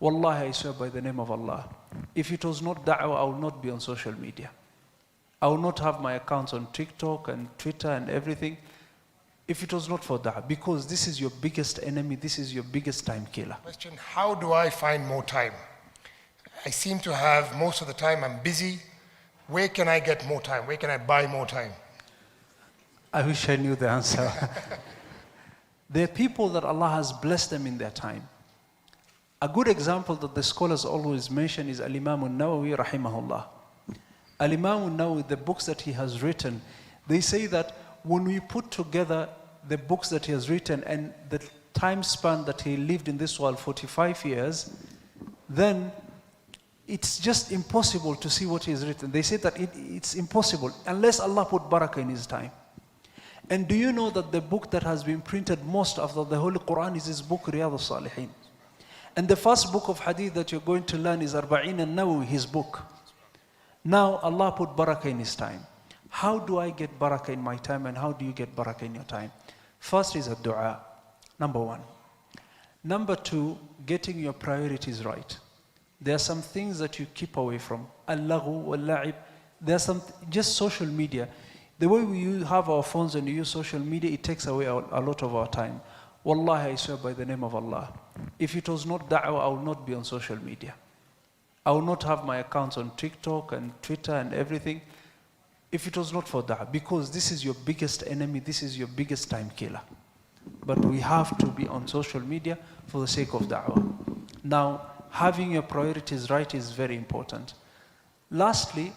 Wallahi, I swear by the name of Allah, if it was not da'wah, I would not be on social media. I would not have my accounts on TikTok and Twitter and everything if it was not for da'wah. Because this is your biggest enemy, this is your biggest time killer. Question, how do I find more time? I seem to have, most of the time I'm busy. Where can I get more time? Where can I buy more time? I wish I knew the answer. There are people that Allah has blessed them in their time. A good example that the scholars always mention is Al-Imam al-Nawawi rahimahullah. Al-Imam al-Nawawi, the books that he has written, they say that when we put together the books that he has written and the time span that he lived in this world, 45 years, then it's just impossible to see what he has written. They say that it's impossible unless Allah put barakah in his time. And do you know that the book that has been printed most after the Holy Quran is his book, Riyadh al-Salihin? And the first book of hadith that you're going to learn is Arba'in al-Nawawi, his book. Now Allah put barakah in his time. How do I get barakah in my time, and how do you get barakah in your time? First is a dua, number one. Number two, getting your priorities right. There are some things that you keep away from. Al-laghu wal-la'ib. There are some, just social media. The way we have our phones and use social media, it takes away a lot of our time. Wallahi, I swear by the name of Allah, if it was not da'wah, I would not be on social media. I would not have my accounts on TikTok and Twitter and everything if it was not for da'wah. Because this is your biggest enemy, this is your biggest time killer. But we have to be on social media for the sake of da'wah. Now, having your priorities right is very important. Lastly,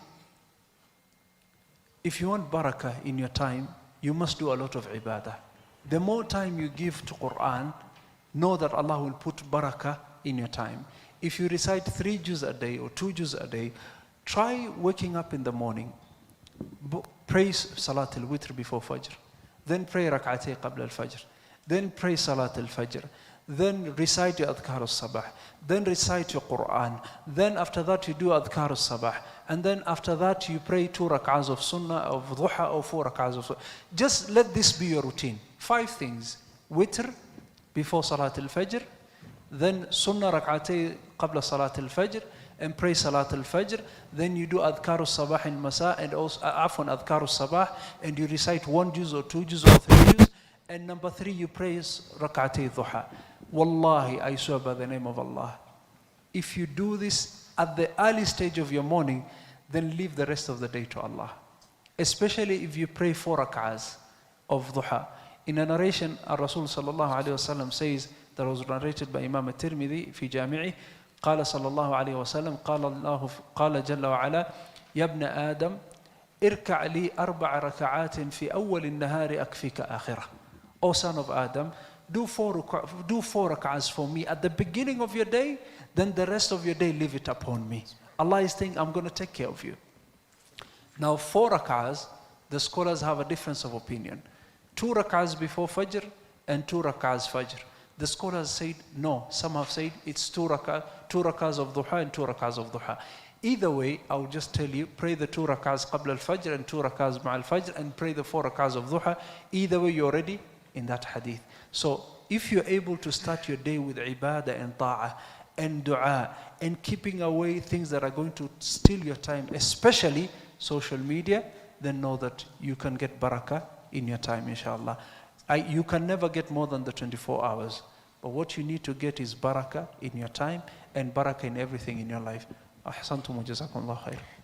if you want barakah in your time, you must do a lot of ibadah. The more time you give to Quran, know that Allah will put barakah in your time. If you recite 3 juz a day or 2 juz a day, try waking up in the morning, pray Salat al-Witr before Fajr, then pray Rak'atay qabla al-Fajr, then pray Salat al-Fajr, then recite your Adhkar al-Sabah, then recite your Quran, then after that you do Adhkar al-Sabah, and then after that you pray 2 rak'ahs of Sunnah, of Duha, or 4 rak'ahs of Sunnah. Just let this be your routine. 5 things: Witr before Salat al-Fajr, then Sunnah Rak'atay qabla Salat al-Fajr, and pray Salat al-Fajr. Then you do Adhkar al-Sabah and Masa, and also Afwan Adhkar al-Sabah, and you recite 1 juz or 2 juz or 3 juz. And number 3, you pray Rak'atay Duha. Wallahi, I swear by the name of Allah, if you do this at the early stage of your morning, then leave the rest of the day to Allah. Especially if you pray 4 rak'ahs of duha. In a narration, Rasul sallallahu alayhi wa sallam says, that was narrated by Imam al-Tirmidhi fi Jami'i, قال صلى الله عليه وسلم قال جل وعلا يا ابن آدم اركع لي 4 ركعات في أول النهار أكفيك آخرة. O son of Adam, do 4 rak'ahs for me at the beginning of your day, then the rest of your day leave it upon me. Allah is saying, I'm going to take care of you. Now 4 rak'ahs, the scholars have a difference of opinion. 2 rak'ahs before Fajr and 2 rak'ahs Fajr. The scholars said no. Some have said it's 2 rak'ahs of duha and 2 rak'ahs of duha. Either way, I will just tell you, pray the 2 rak'ahs qabla al-Fajr and 2 rak'ahs ma'al Fajr, and pray the 4 rak'ahs of duha. Either way, you're already in that hadith. So if you're able to start your day with ibadah and ta'ah and dua and keeping away things that are going to steal your time, especially social media, then know that you can get barakah in your time, inshallah. You can never get more than the 24 hours. But what you need to get is barakah in your time and barakah in everything in your life. Ahsantum wa jazakumullah khair.